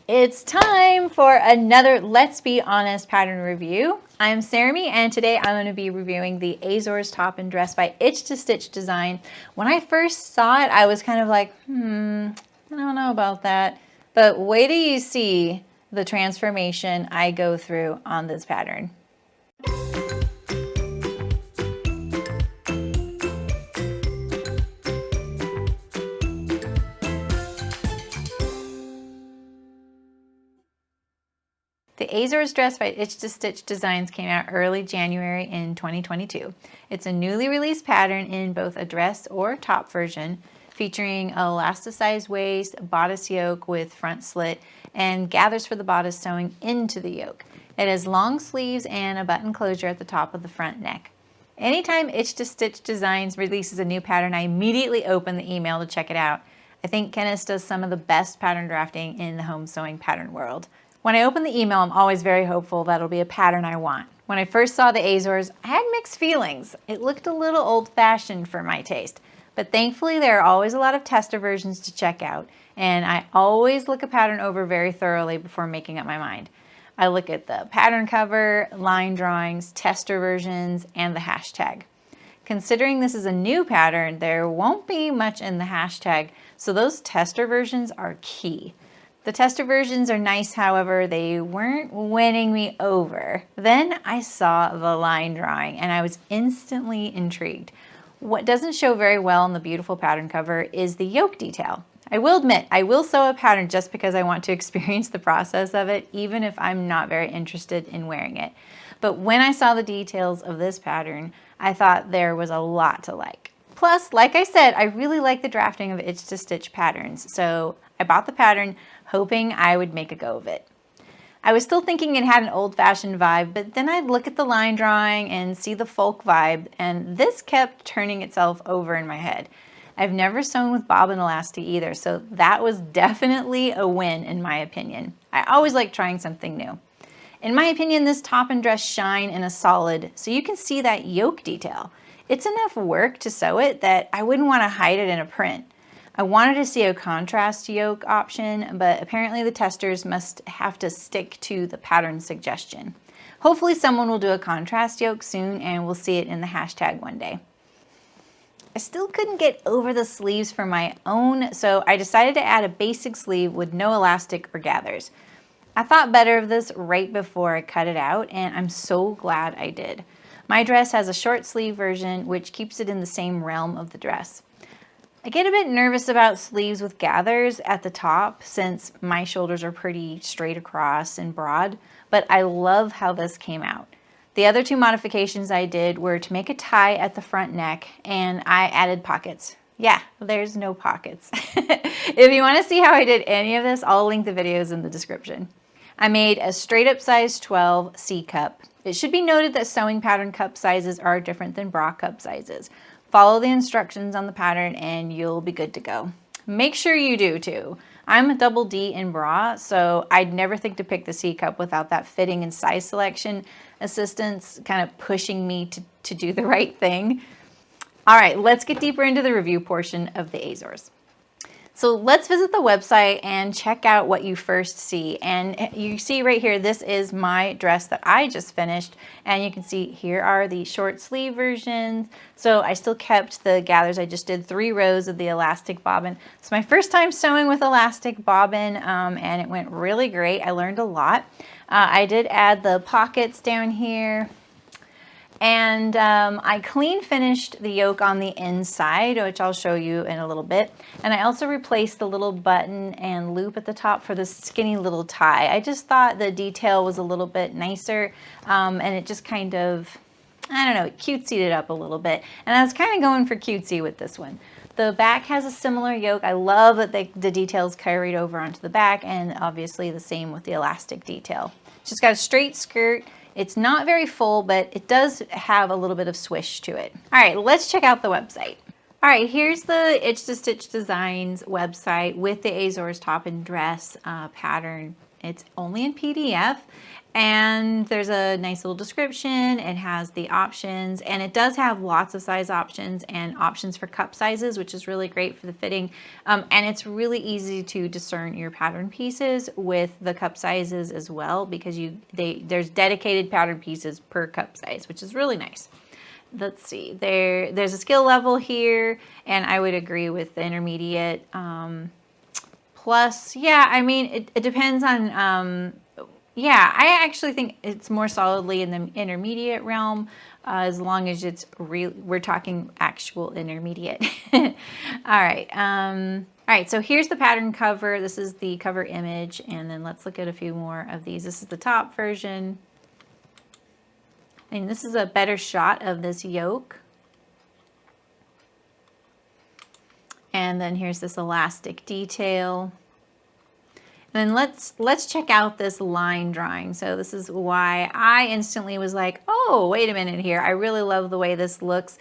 It's time for another Let's Be Honest pattern review. I'm Saremy, and today I'm going to be reviewing the Azores top and dress by Itch to Stitch design. When I first saw it, I was kind of like, I don't know about that. But wait till you see the transformation I go through on this pattern. The Azores dress by Itch to Stitch Designs came out early January in 2022. It's a newly released pattern in both a dress or top version, featuring an elasticized waist, bodice yoke with front slit, and gathers for the bodice sewing into the yoke. It has long sleeves and a button closure at the top of the front neck. Anytime Itch to Stitch Designs releases a new pattern, I immediately open the email to check it out. I think Kenneth does some of the best pattern drafting in the home sewing pattern world. When I open the email, I'm always very hopeful that it'll be a pattern I want. When I first saw the Azores, I had mixed feelings. It looked a little old-fashioned for my taste, but thankfully there are always a lot of tester versions to check out, and I always look a pattern over very thoroughly before making up my mind. I look at the pattern cover, line drawings, tester versions, and the hashtag. Considering this is a new pattern, there won't be much in the hashtag, so those tester versions are key. The tester versions are nice, however, they weren't winning me over. Then I saw the line drawing and I was instantly intrigued. What doesn't show very well in the beautiful pattern cover is the yoke detail. I will admit, I will sew a pattern just because I want to experience the process of it, even if I'm not very interested in wearing it. But when I saw the details of this pattern, I thought there was a lot to like. Plus, like I said, I really like the drafting of Itch to Stitch patterns, so I bought the pattern hoping I would make a go of it. I was still thinking it had an old-fashioned vibe, but then I'd look at the line drawing and see the folk vibe, and this kept turning itself over in my head. I've never sewn with bobbin elastic either, so that was definitely a win in my opinion. I always like trying something new. In my opinion, this top and dress shine in a solid, so you can see that yoke detail. It's enough work to sew it that I wouldn't want to hide it in a print. I wanted to see a contrast yoke option, but apparently the testers must have to stick to the pattern suggestion. Hopefully someone will do a contrast yoke soon and we'll see it in the hashtag one day. I still couldn't get over the sleeves for my own, so I decided to add a basic sleeve with no elastic or gathers. I thought better of this right before I cut it out, and I'm so glad I did. My dress has a short sleeve version, which keeps it in the same realm of the dress. I get a bit nervous about sleeves with gathers at the top since my shoulders are pretty straight across and broad, but I love how this came out. The other two modifications I did were to make a tie at the front neck, and I added pockets. Yeah, there's no pockets. If you want to see how I did any of this, I'll link the videos in the description. I made a straight up size 12 C cup. It should be noted that sewing pattern cup sizes are different than bra cup sizes. Follow the instructions on the pattern and you'll be good to go. Make sure you do too. I'm a double D in bra, so I'd never think to pick the C cup without that fitting and size selection assistance kind of pushing me to do the right thing. All right, let's get deeper into the review portion of the Azores. So let's visit the website and check out what you first see. And you see right here, this is my dress that I just finished. And you can see here are the short sleeve versions. So I still kept the gathers. I just did 3 rows of the elastic bobbin. It's my first time sewing with elastic bobbin, and it went really great. I learned a lot. I did add the pockets down here. And I clean finished the yoke on the inside, which I'll show you in a little bit. And I also replaced the little button and loop at the top for the skinny little tie. I just thought the detail was a little bit nicer, and it just kind of, I don't know, it cutesied it up a little bit. And I was kind of going for cutesy with this one. The back has a similar yoke. I love that the details carried over onto the back, and obviously the same with the elastic detail. Just got a straight skirt. It's not very full, but it does have a little bit of swish to it. All right, let's check out the website. All right, here's the Itch to Stitch Designs website with the Azores top and dress pattern It's only in PDF, and there's a nice little description. It has the options, and it does have lots of size options and options for cup sizes, which is really great for the fitting. And it's really easy to discern your pattern pieces with the cup sizes as well, because there's dedicated pattern pieces per cup size, which is really nice. Let's see, there's a skill level here, and I would agree with the intermediate. Plus, yeah, I mean, it depends on, yeah, I actually think it's more solidly in the intermediate realm, as long as it's we're talking actual intermediate. All right. All right, so here's the pattern cover. This is the cover image, and then let's look at a few more of these. This is the top version. And this is a better shot of this yoke. And then here's this elastic detail. And then let's check out this line drawing. So this is why I instantly was like, oh, wait a minute here. I really love the way this looks.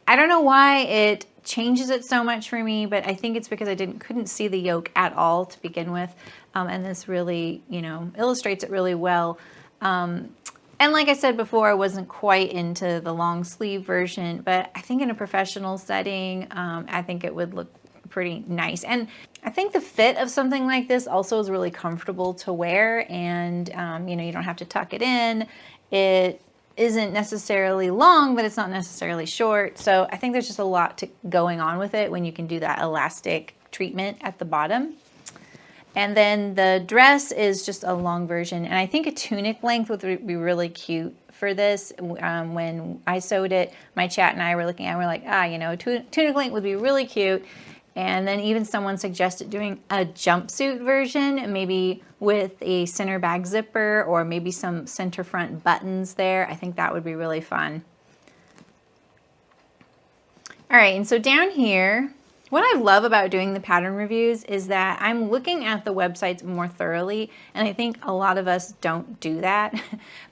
I don't know why it changes it so much for me, but I think it's because I couldn't see the yoke at all to begin with. And this really, illustrates it really well. And like I said before, I wasn't quite into the long sleeve version, but I think in a professional setting, I think it would look pretty nice. And I think the fit of something like this also is really comfortable to wear, and you don't have to tuck it in. It isn't necessarily long, but it's not necessarily short. So I think there's just a lot going on with it when you can do that elastic treatment at the bottom. And then the dress is just a long version. And I think a tunic length would be really cute for this. When I sewed it, my chat and I were looking at it, we're like, tunic length would be really cute. And then even someone suggested doing a jumpsuit version, maybe with a center bag zipper or maybe some center front buttons there. I think that would be really fun. All right, and so down here, what I love about doing the pattern reviews is that I'm looking at the websites more thoroughly, and I think a lot of us don't do that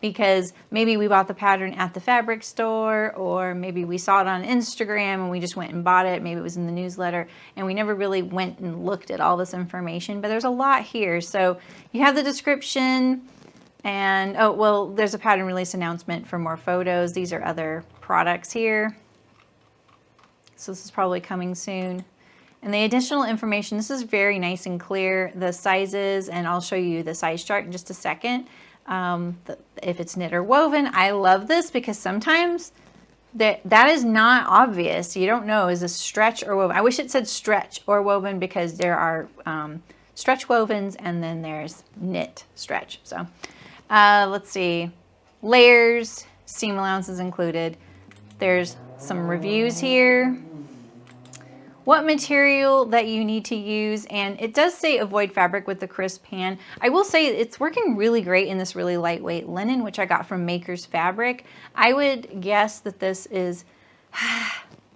because maybe we bought the pattern at the fabric store, or maybe we saw it on Instagram and we just went and bought it. Maybe it was in the newsletter, and we never really went and looked at all this information, but there's a lot here. So you have the description, and oh, well, there's a pattern release announcement for more photos. These are other products here. So this is probably coming soon. And the additional information, this is very nice and clear, the sizes, and I'll show you the size chart in just a second. If it's knit or woven, I love this because sometimes that is not obvious. You don't know, is this stretch or woven? I wish it said stretch or woven, because there are stretch wovens and then there's knit stretch. So let's see, layers, seam allowances included. There's some reviews here, what material that you need to use, and it does say avoid fabric with the crisp hand. I will say it's working really great in this really lightweight linen, which I got from Maker's Fabric. I would guess that this is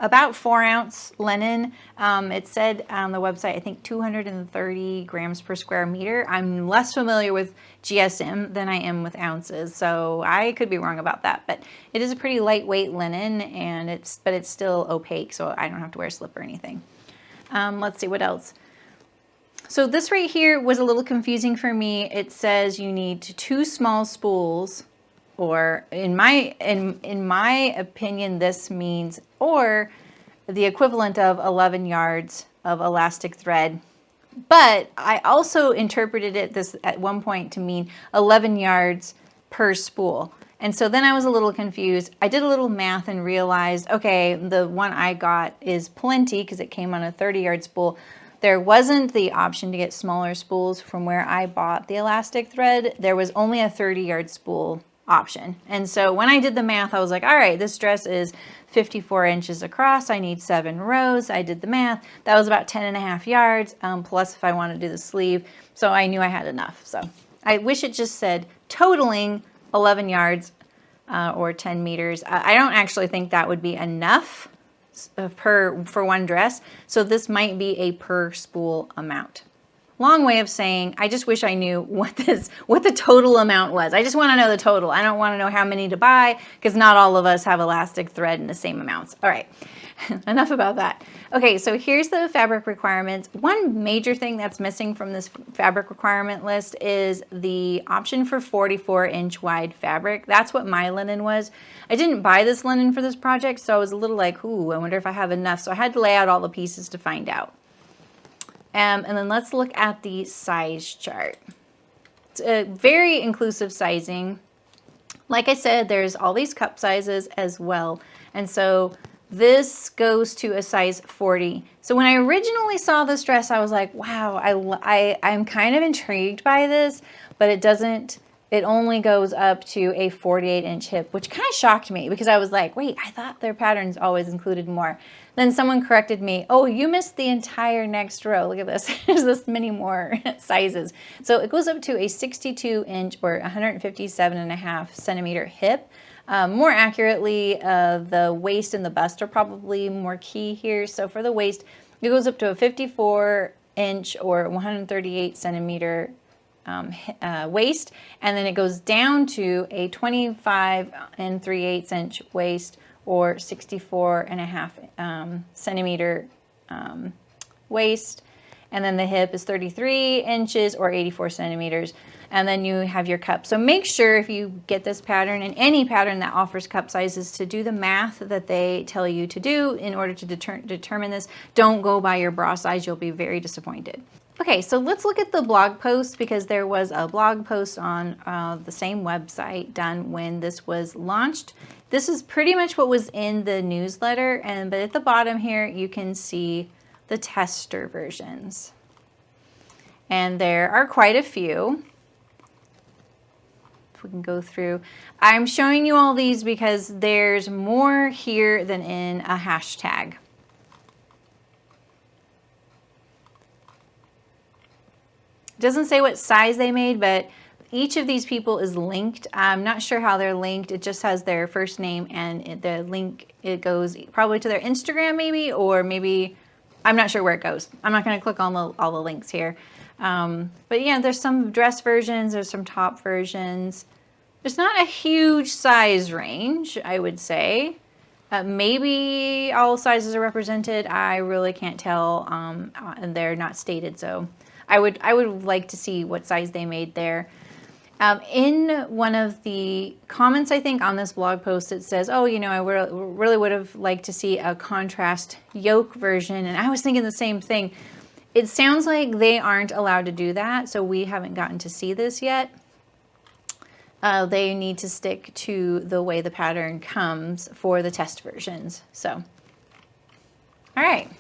about 4-ounce linen. It said on the website, I think 230 grams per square meter. I'm less familiar with GSM than I am with ounces, so I could be wrong about that. But it is a pretty lightweight linen, and it's still opaque, so I don't have to wear a slip or anything. Let's see what else. So this right here was a little confusing for me. It says you need 2 small spools, or in my opinion, this means or the equivalent of 11 yards of elastic thread. But I also interpreted it at one point to mean 11 yards per spool. And so then I was a little confused. I did a little math and realized, okay, the one I got is plenty because it came on a 30-yard spool. There wasn't the option to get smaller spools from where I bought the elastic thread. There was only a 30-yard spool option. And so when I did the math, I was like, all right, this dress is 54 inches across. I need 7 rows. I did the math. That was about 10.5 yards, plus if I want to do the sleeve. So I knew I had enough. So I wish it just said totaling 11 yards or 10 meters. I don't actually think that would be enough for one dress. So this might be a per spool amount. long way of saying, I just wish I knew what the total amount was. I just want to know the total. I don't want to know how many to buy, because not all of us have elastic thread in the same amounts. All right, enough about that. Okay, so here's the fabric requirements. One major thing that's missing from this fabric requirement list is the option for 44-inch wide fabric. That's what my linen was. I didn't buy this linen for this project, so I was a little like, ooh, I wonder if I have enough. So I had to lay out all the pieces to find out. And then let's look at the size chart. It's a very inclusive sizing. Like I said, there's all these cup sizes as well. And so this goes to a size 40. So when I originally saw this dress, I was like, wow, I'm kind of intrigued by this, but it only goes up to a 48-inch hip, which kind of shocked me because I was like, wait, I thought their patterns always included more. Then someone corrected me, oh, you missed the entire next row. Look at this, there's this many more sizes. So it goes up to a 62-inch or 157.5 centimeter hip. More accurately, the waist and the bust are probably more key here. So for the waist, it goes up to a 54-inch or 138 centimeter waist, and then it goes down to a 25 3/8 inch waist or 64.5 centimeter waist, and then the hip is 33 inches or 84 centimeters. And then you have your cup. So make sure if you get this pattern and any pattern that offers cup sizes to do the math that they tell you to do in order to determine this. Don't go by your bra size. You'll be very disappointed. Okay, so let's look at the blog post, because there was a blog post on the same website done when this was launched. This is pretty much what was in the newsletter, but at the bottom here you can see the tester versions. And there are quite a few. We can go through. I'm showing you all these because there's more here than in a hashtag. It doesn't say what size they made, but each of these people is linked. I'm not sure how they're linked. It just has their first name, and the link, it goes probably to their Instagram maybe, or maybe, I'm not sure where it goes. I'm not going to click on all the links here. But yeah, there's some dress versions, there's some top versions. There's not a huge size range, I would say. Maybe all sizes are represented. I really can't tell, and they're not stated. So I would like to see what size they made there. In one of the comments, I think, on this blog post, it says, oh, you know, I really would have liked to see a contrast yoke version. And I was thinking the same thing. It sounds like they aren't allowed to do that, so we haven't gotten to see this yet. They need to stick to the way the pattern comes for the test versions. So, all right.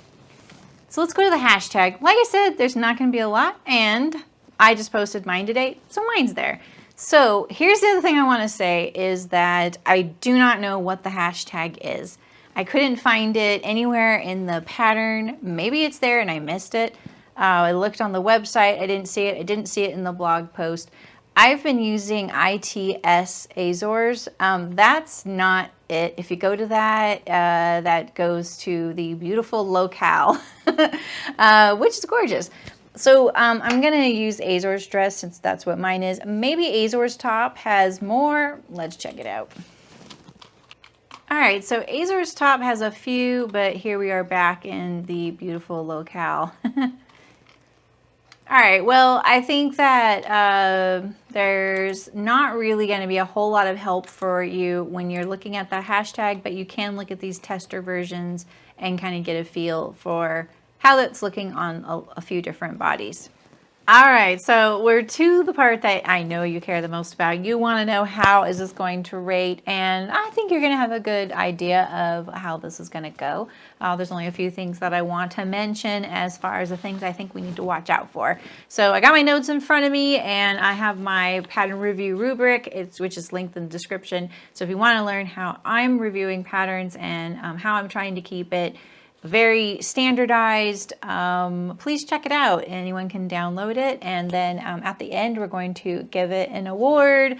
So let's go to the hashtag. Like I said, there's not going to be a lot, and I just posted mine today, so mine's there. So here's the other thing I want to say is that I do not know what the hashtag is. I couldn't find it anywhere in the pattern. Maybe it's there and I missed it. I looked on the website. I didn't see it. I didn't see it in the blog post. I've been using ITS Azores. That's not it. If you go to that, that goes to the beautiful locale, which is gorgeous. So I'm going to use Azores dress since that's what mine is. Maybe Azores top has more. Let's check it out. All right, so Azores top has a few, but here we are back in the beautiful locale. All right, well, I think that there's not really going to be a whole lot of help for you when you're looking at the hashtag, but you can look at these tester versions and kind of get a feel for how that's looking on a few different bodies. All right, so we're to the part that I know you care the most about. You want to know how is this going to rate, and I think you're going to have a good idea of how this is going to go. There's only a few things that I want to mention as far as the things I think we need to watch out for. So I got my notes in front of me, and I have my pattern review rubric, which is linked in the description. So if you want to learn how I'm reviewing patterns and how I'm trying to keep it very standardized, please check it out. Anyone can download it, and then at the end we're going to give it an award.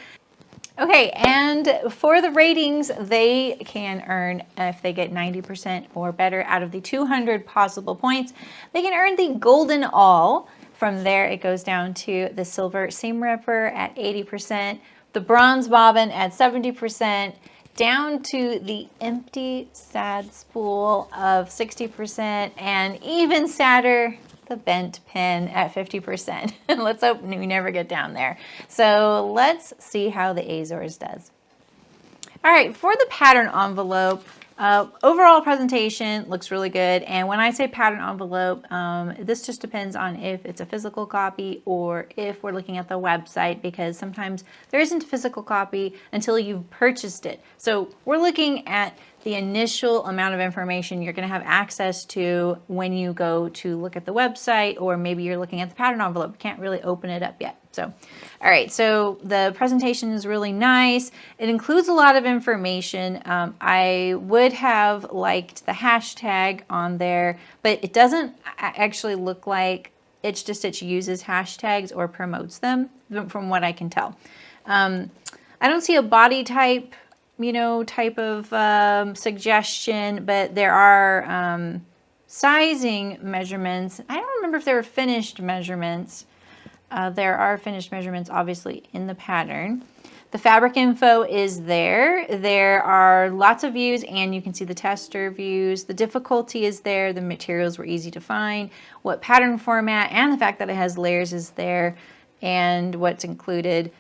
Okay, and for the ratings, they can earn, if they get 90% or better out of the 200 possible points, they can earn the golden all From there, it goes down to the silver seam ripper at 80%, the bronze bobbin at 70%, down to the empty sad spool of 60%, and even sadder, the bent pin at 50%. Let's hope we never get down there. So let's see how the Azores does. All right, for the pattern envelope, overall presentation looks really good. And when I say pattern envelope, this just depends on if it's a physical copy or if we're looking at the website, because sometimes there isn't a physical copy until you've purchased it. So we're looking at the initial amount of information you're going to have access to when you go to look at the website, or maybe you're looking at the pattern envelope. You can't really open it up yet. So, all right, so the presentation is really nice. It includes a lot of information. I would have liked the hashtag on there, but it doesn't actually look like Itch to Stitch uses hashtags or promotes them, from what I can tell. I don't see a body type, type of suggestion, but there are sizing measurements. I don't remember if there were finished measurements. There are finished measurements, obviously, in the pattern. The fabric info is there. There are lots of views, and you can see the tester views. The difficulty is there. The materials were easy to find. What pattern format, and the fact that it has layers is there, and what's included.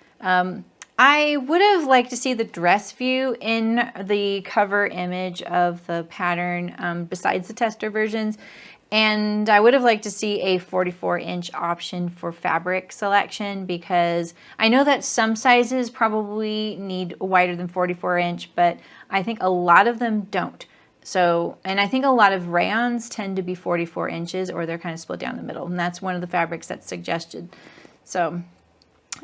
I would have liked to see the dress view in the cover image of the pattern, besides the tester versions. And I would have liked to see a 44-inch option for fabric selection, because I know that some sizes probably need wider than 44-inch, but I think a lot of them don't. So, and I think a lot of rayons tend to be 44 inches, or they're kind of split down the middle, and that's one of the fabrics that's suggested. So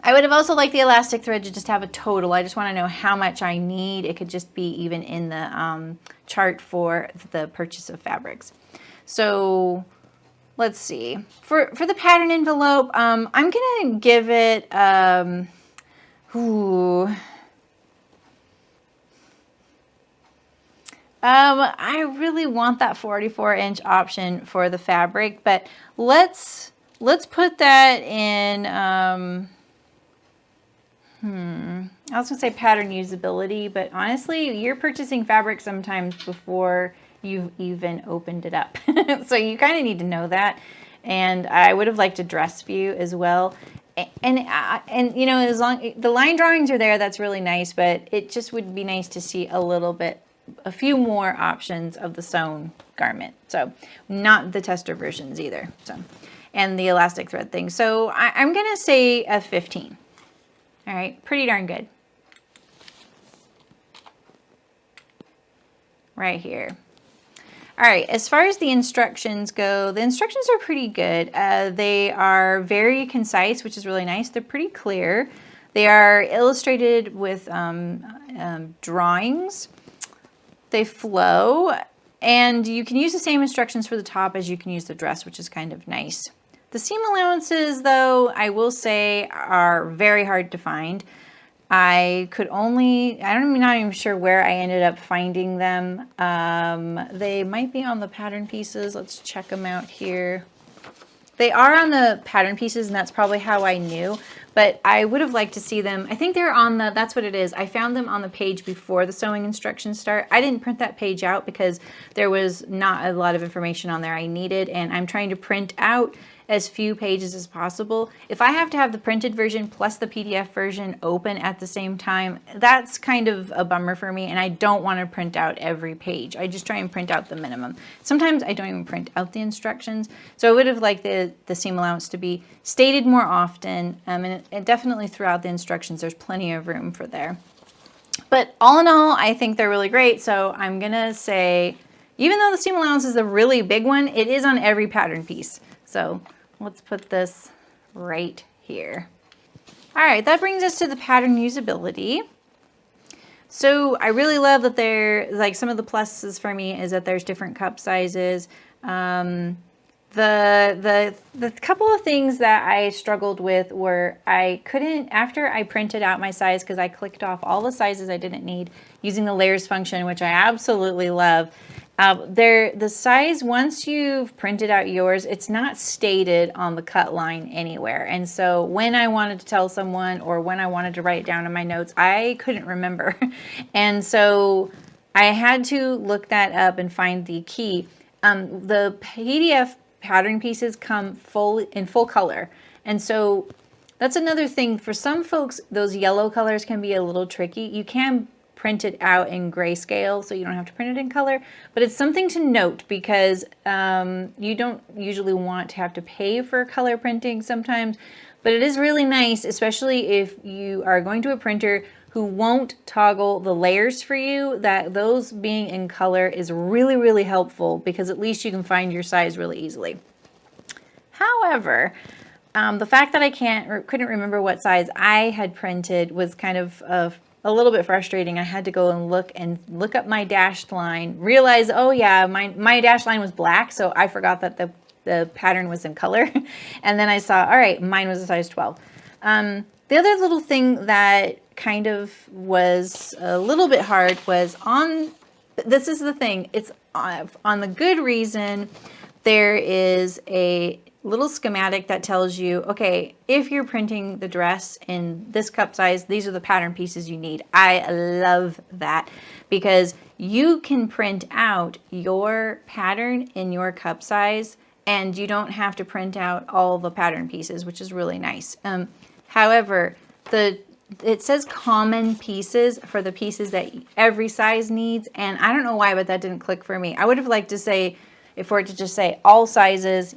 I would have also liked the elastic thread to just have a total. I just want to know how much I need. It could just be even in the chart for the purchase of fabrics. So let's see. For the pattern envelope, I'm going to give it, I really want that 44-inch option for the fabric, but let's put that in, I was going to say pattern usability, but honestly, you're purchasing fabric sometimes before you've even opened it up. So you kind of need to know that. And I would have liked a dress view as well. And as long the line drawings are there, that's really nice, but it just would be nice to see a few more options of the sewn garment. So not the tester versions either. So, and the elastic thread thing. So I'm going to say a 15. All right, pretty darn good. Right here. All right, as far as the instructions go, the instructions are pretty good. They are very concise, which is really nice. They're pretty clear. They are illustrated with drawings. They flow, and you can use the same instructions for the top as you can use the dress, which is kind of nice. The seam allowances, though, I will say, are very hard to find. I'm not even sure where I ended up finding them. They might be on the pattern pieces. Let's check them out here. They are on the pattern pieces, and that's probably how I knew, but I would have liked to see them. I think they're on that's what it is. I found them on the page before the sewing instructions start. I didn't print that page out because there was not a lot of information on there I needed, and I'm trying to print out as few pages as possible. If I have to have the printed version plus the PDF version open at the same time, that's kind of a bummer for me, and I don't want to print out every page. I just try and print out the minimum. Sometimes I don't even print out the instructions, so I would have liked the seam allowance to be stated more often, and definitely throughout the instructions there's plenty of room for there. But all in all, I think they're really great, so I'm gonna say, even though the seam allowance is a really big one, it is on every pattern piece. So let's put this right here. All right, that brings us to the pattern usability. So I really love that some of the pluses for me is that there's different cup sizes. The couple of things that I struggled with were after I printed out my size, because I clicked off all the sizes I didn't need using the layers function, which I absolutely love. The size, once you've printed out yours, it's not stated on the cut line anywhere. And so when I wanted to tell someone or when I wanted to write it down in my notes, I couldn't remember. And so I had to look that up and find the key. The PDF pattern pieces come in full color. And so that's another thing. For some folks, those yellow colors can be a little tricky. You can print it out in grayscale, so you don't have to print it in color, but it's something to note because you don't usually want to have to pay for color printing sometimes, but it is really nice, especially if you are going to a printer who won't toggle the layers for you, that those being in color is really, really helpful because at least you can find your size really easily. However, the fact that I couldn't remember what size I had printed was kind of a little bit frustrating. I had to go and look up my dashed line, realize, oh yeah, my dashed line was black, so I forgot that the pattern was in color. And then I saw, all right, mine was a size 12. The other little thing that kind of was a little bit hard was this is the thing, it's on the Good Reason, there is a little schematic that tells you, okay, if you're printing the dress in this cup size, these are the pattern pieces you need. I love that because you can print out your pattern in your cup size and you don't have to print out all the pattern pieces, which is really nice. However, it says common pieces for the pieces that every size needs, and I don't know why, but that didn't click for me. I would have liked to say, for it to just say all sizes,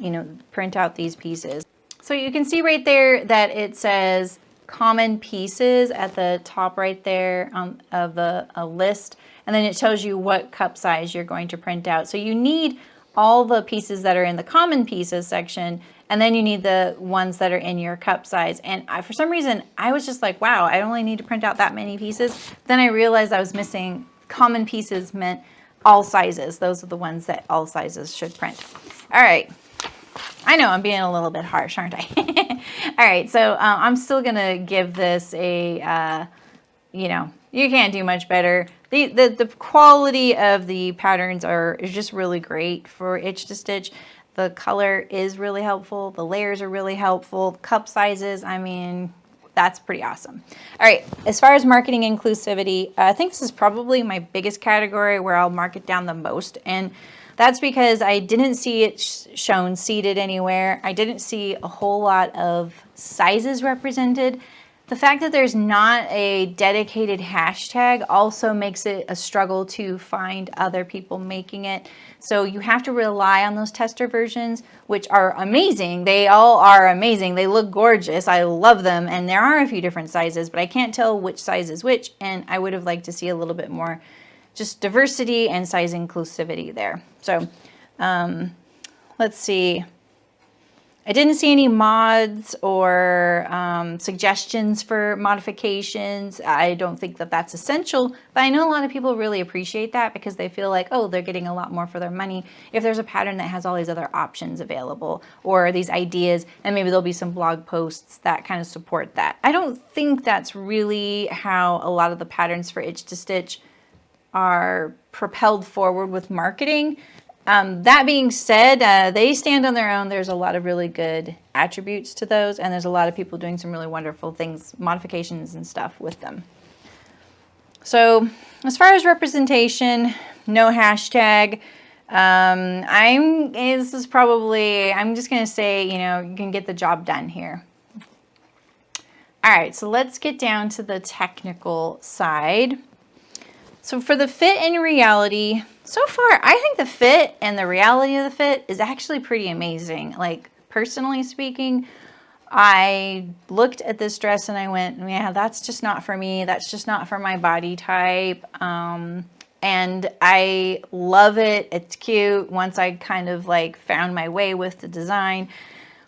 print out these pieces. So you can see right there that it says common pieces at the top right there of a list. And then it tells you what cup size you're going to print out. So you need all the pieces that are in the common pieces section, and then you need the ones that are in your cup size. And for some reason, I was just like, wow, I only need to print out that many pieces. Then I realized I was missing common pieces meant all sizes. Those are the ones that all sizes should print. All right. I know I'm being a little bit harsh, aren't I? All right. So I'm still going to give this a, you can't do much better. The quality of the patterns is just really great for Itch to Stitch. The color is really helpful. The layers are really helpful. Cup sizes, I mean, that's pretty awesome. All right, as far as marketing inclusivity, I think this is probably my biggest category where I'll mark it down the most. And that's because I didn't see it shown seated anywhere. I didn't see a whole lot of sizes represented. The fact that there's not a dedicated hashtag also makes it a struggle to find other people making it. So you have to rely on those tester versions, which are amazing. They all are amazing. They look gorgeous. I love them. And there are a few different sizes, but I can't tell which size is which. And I would have liked to see a little bit more just diversity and size inclusivity there. So let's see. I didn't see any mods or suggestions for modifications. I don't think that that's essential, but I know a lot of people really appreciate that because they feel like, oh, they're getting a lot more for their money if there's a pattern that has all these other options available or these ideas, and maybe there'll be some blog posts that kind of support that. I don't think that's really how a lot of the patterns for Itch to Stitch are propelled forward with marketing. That being said, they stand on their own. There's a lot of really good attributes to those, and there's a lot of people doing some really wonderful things, modifications and stuff with them. So as far as representation, no hashtag. I'm just going to say, you can get the job done here. All right, so let's get down to the technical side. So for the fit and reality, so far, I think the fit and the reality of the fit is actually pretty amazing. Like, personally speaking, I looked at this dress and I went, yeah, that's just not for me. That's just not for my body type. And I love it. It's cute once I kind of like found my way with the design.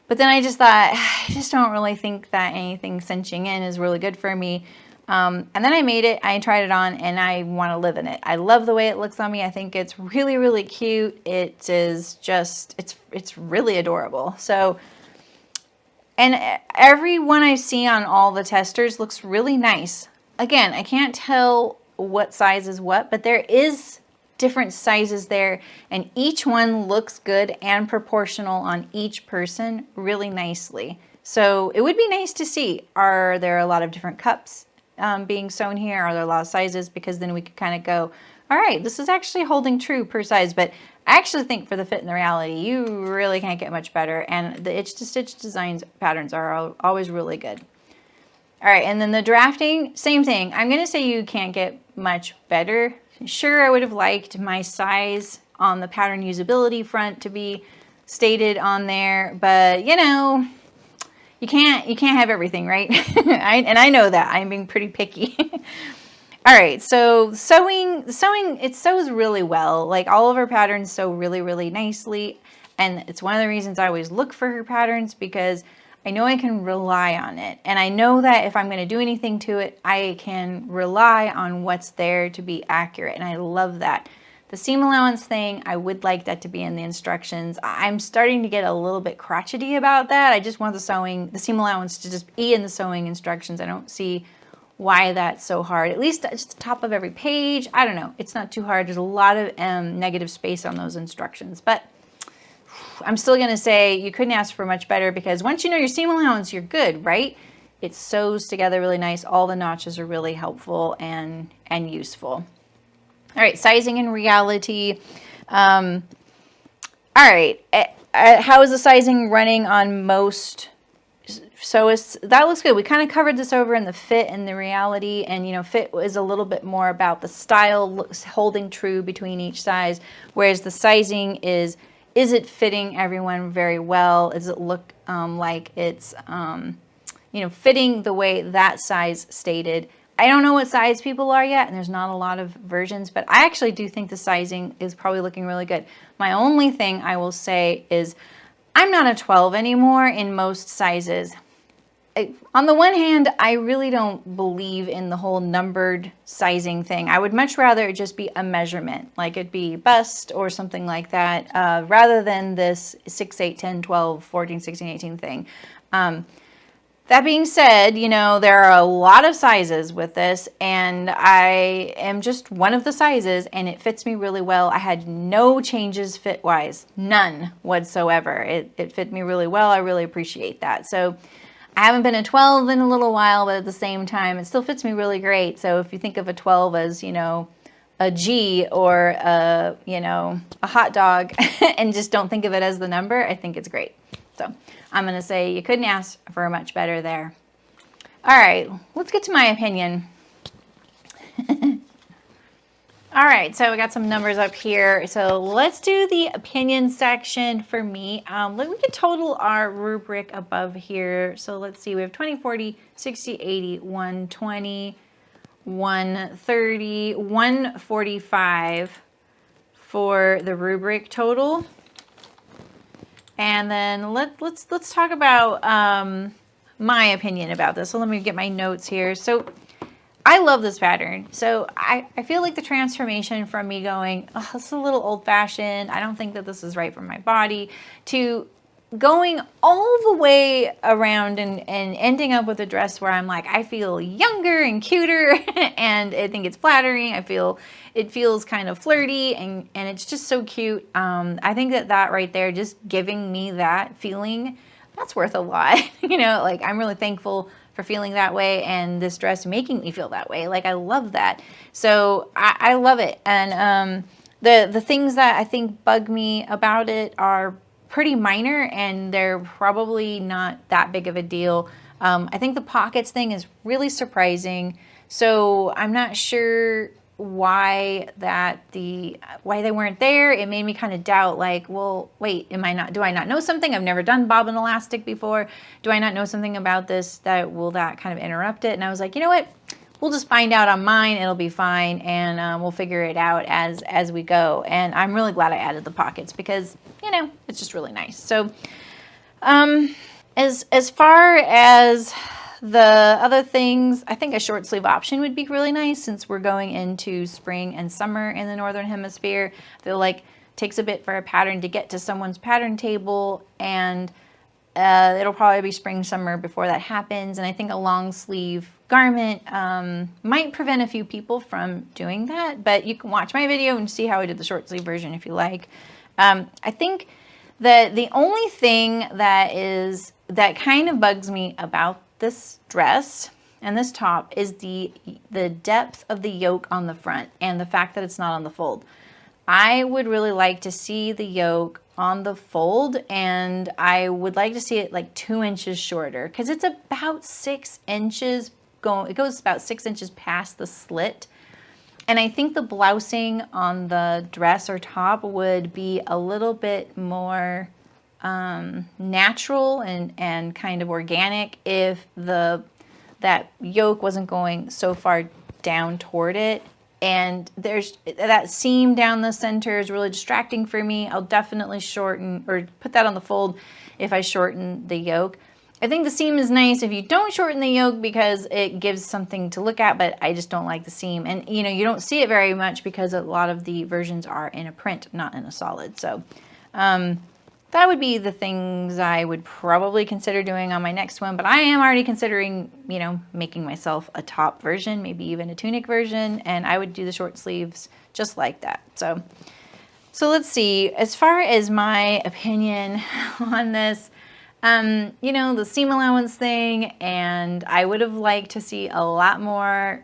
But then I just thought, I just don't really think that anything cinching in is really good for me. And then I made it, I tried it on, and I want to live in it. I love the way it looks on me. I think it's really, really cute. It is just, it's really adorable. So, and every one I see on all the testers looks really nice. Again, I can't tell what size is what, but there is different sizes there, and each one looks good and proportional on each person really nicely. So it would be nice to see, are there a lot of different cups being sewn here? Are there a lot of sizes? Because then we could kind of go, all right, this is actually holding true per size. But I actually think for the fit and the reality, you really can't get much better. And the itch to stitch designs patterns are always really good. All right, and then the drafting, same thing. I'm gonna say you can't get much better. Sure, I would have liked my size on the pattern usability front to be stated on there, but you know, you can't have everything, right? And I know that. I'm being pretty picky. All right, so sewing, it sews really well. Like all of her patterns sew really, really nicely. And it's one of the reasons I always look for her patterns, because I know I can rely on it. And I know that if I'm going to do anything to it, I can rely on what's there to be accurate. And I love that. The seam allowance thing, I would like that to be in the instructions. I'm starting to get a little bit crotchety about that. I just want the seam allowance to just be in the sewing instructions. I don't see why that's so hard. At least at the top of every page. I don't know. It's not too hard. There's a lot of negative space on those instructions. But I'm still going to say you couldn't ask for much better, because once you know your seam allowance, you're good, right? It sews together really nice. All the notches are really helpful and useful. All right, sizing in reality. All right, how is the sizing running on most? So that looks good. We kind of covered this over in the fit and the reality, and you know, fit is a little bit more about the style holding true between each size, whereas the sizing is it fitting everyone very well? Does it look like it's you know, fitting the way that size stated? I don't know what size people are yet, and there's not a lot of versions, but I actually do think the sizing is probably looking really good. My only thing I will say is I'm not a 12 anymore in most sizes. On the one hand, I really don't believe in the whole numbered sizing thing. I would much rather it just be a measurement, like it be bust or something like that, rather than this 6, 8, 10, 12, 14, 16, 18 thing. That being said, you know, there are a lot of sizes with this, and I am just one of the sizes, and it fits me really well. I had no changes fit-wise, none whatsoever. It fit me really well. I really appreciate that. So I haven't been a 12 in a little while, but at the same time, it still fits me really great. So if you think of a 12 as, you know, a G or a, you know, a hot dog and just don't think of it as the number, I think it's great. So I'm going to say you couldn't ask for much better there. All right, let's get to my opinion. All right, so we got some numbers up here. So let's do the opinion section for me. We can total our rubric above here. So let's see, we have 20, 40, 60, 80, 120, 130, 145 for the rubric total. And then let's talk about my opinion about this. So let me get my notes here. So I love this pattern. So I feel like the transformation from me going, oh, this is a little old-fashioned, I don't think that this is right for my body, to going all the way around and ending up with a dress where I'm like, I feel younger and cuter and I think it's flattering. I feel it feels kind of flirty and it's just so cute. I think that right there, just giving me that feeling, that's worth a lot. You know, like I'm really thankful for feeling that way, and this dress making me feel that way. Like I love that. So I love it. And the things that I think bug me about it are pretty minor, and they're probably not that big of a deal. I think the pockets thing is really surprising. So I'm not sure why they weren't there. It made me kind of doubt, like, well, wait, do I not know something? I've never done bobbin elastic before. Do I not know something about this will that kind of interrupt it? And I was like, you know what? We'll just find out on mine. It'll be fine, and we'll figure it out as we go. And I'm really glad I added the pockets because, you know, it's just really nice. So as far as the other things, I think a short sleeve option would be really nice since we're going into spring and summer in the Northern Hemisphere. I feel like it takes a bit for a pattern to get to someone's pattern table, and It'll probably be spring, summer before that happens. And I think a long sleeve garment might prevent a few people from doing that. But you can watch my video and see how I did the short sleeve version if you like. I think that the only thing that kind of bugs me about this dress and this top is the depth of the yoke on the front and the fact that it's not on the fold. I would really like to see the yoke on the fold, and I would like to see it like 2 inches shorter because it's about 6 inches it goes about 6 inches past the slit. And I think the blousing on the dress or top would be a little bit more natural and kind of organic if that yoke wasn't going so far down toward it. And there's that seam down the center is really distracting for me. I'll definitely shorten or put that on the fold if I shorten the yoke. I think the seam is nice if you don't shorten the yoke because it gives something to look at, but I just don't like the seam. And you know, you don't see it very much because a lot of the versions are in a print, not in a solid. So that would be the things I would probably consider doing on my next one, but I am already considering, you know, making myself a top version, maybe even a tunic version, and I would do the short sleeves just like that. So let's see, as far as my opinion on this, you know, the seam allowance thing, and I would have liked to see a lot more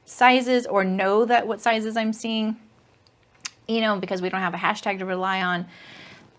sizes or know that what sizes I'm seeing, you know, because we don't have a hashtag to rely on.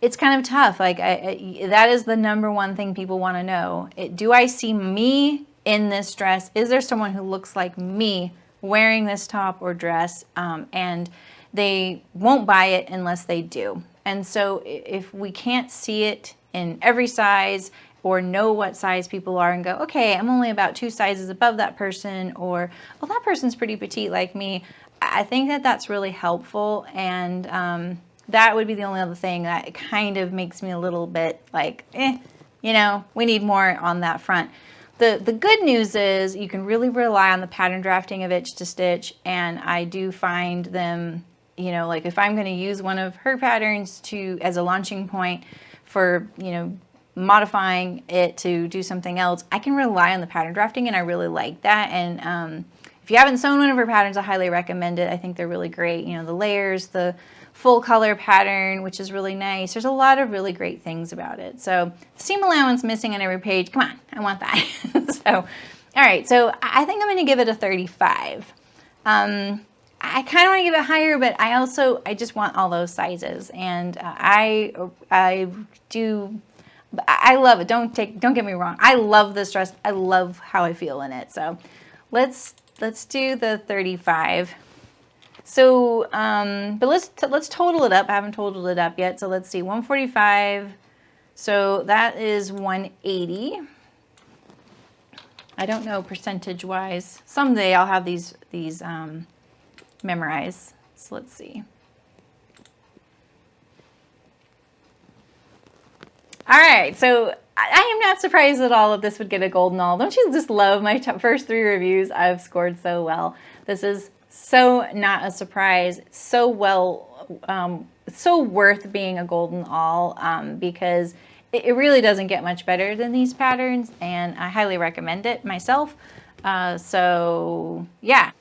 It's kind of tough. Like that is the number one thing people want to know. Do I see me in this dress? Is there someone who looks like me wearing this top or dress? And they won't buy it unless they do. And so if we can't see it in every size or know what size people are and go, okay, I'm only about 2 sizes above that person, or, oh, that person's pretty petite like me. I think that that's really helpful. And, that would be the only other thing that kind of makes me a little bit like, you know, we need more on that front. The good news is you can really rely on the pattern drafting of Itch to Stitch, and I do find them, you know, like if I'm going to use one of her patterns as a launching point for, you know, modifying it to do something else, I can rely on the pattern drafting, and I really like that. And if you haven't sewn one of her patterns, I highly recommend it. I think they're really great. You know, the layers, the full color pattern, which is really nice. There's a lot of really great things about it. So seam allowance missing on every page. Come on, I want that. So, all right. So I think I'm going to give it a 35. I kind of want to give it higher, but I just want all those sizes. And I love it. Don't get me wrong. I love this dress. I love how I feel in it. So let's do the 35. So, but let's total it up. I haven't totaled it up yet. So let's see, 145. So that is 180. I don't know percentage wise. Someday I'll have these memorized. So let's see. All right. So I am not surprised at all if this would get a golden all. Don't you just love my first 3 reviews? I've scored so well. This is so not a surprise. It's so well, it's so worth being a golden all because it really doesn't get much better than these patterns, and I highly recommend it myself. So yeah.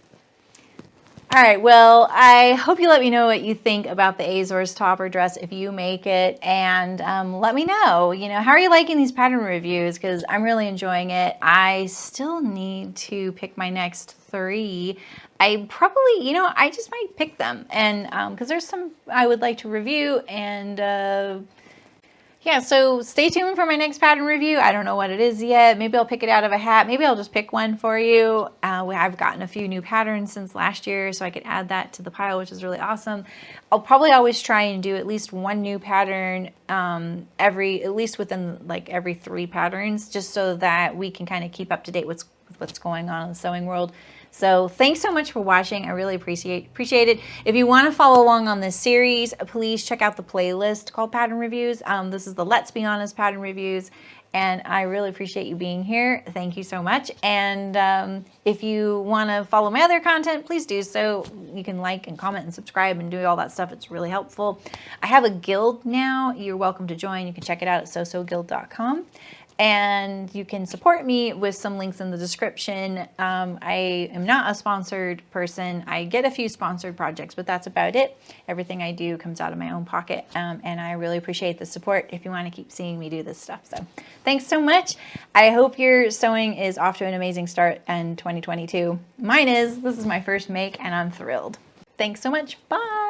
All right, well, I hope you let me know what you think about the Azores top or dress if you make it, and let me know, you know, how are you liking these pattern reviews, because I'm really enjoying it. I still need to pick my next 3. I probably, you know, I just might pick them, and because there's some I would like to review, and yeah, so stay tuned for my next pattern review. I don't know what it is yet. Maybe I'll pick it out of a hat. Maybe I'll just pick one for you. I've gotten a few new patterns since last year, so I could add that to the pile, which is really awesome. I'll probably always try and do at least one new pattern at least within like every 3 patterns, just so that we can kind of keep up to date with what's going on in the sewing world. So thanks so much for watching. I really appreciate it. If you want to follow along on this series, please check out the playlist called Pattern Reviews. This is the Let's Be Honest Pattern Reviews. and I really appreciate you being here. Thank you so much. And if you want to follow my other content, please do so. You can like and comment and subscribe and do all that stuff. It's really helpful. I have a guild now. You're welcome to join. You can check it out at sewguild.com. And you can support me with some links in the description. I am not a sponsored person. I get a few sponsored projects, but that's about it. Everything I do comes out of my own pocket, and I really appreciate the support if you want to keep seeing me do this stuff. So thanks so much. I hope your sewing is off to an amazing start in 2022. Mine is. This is my first make, and I'm thrilled. Thanks so much. Bye.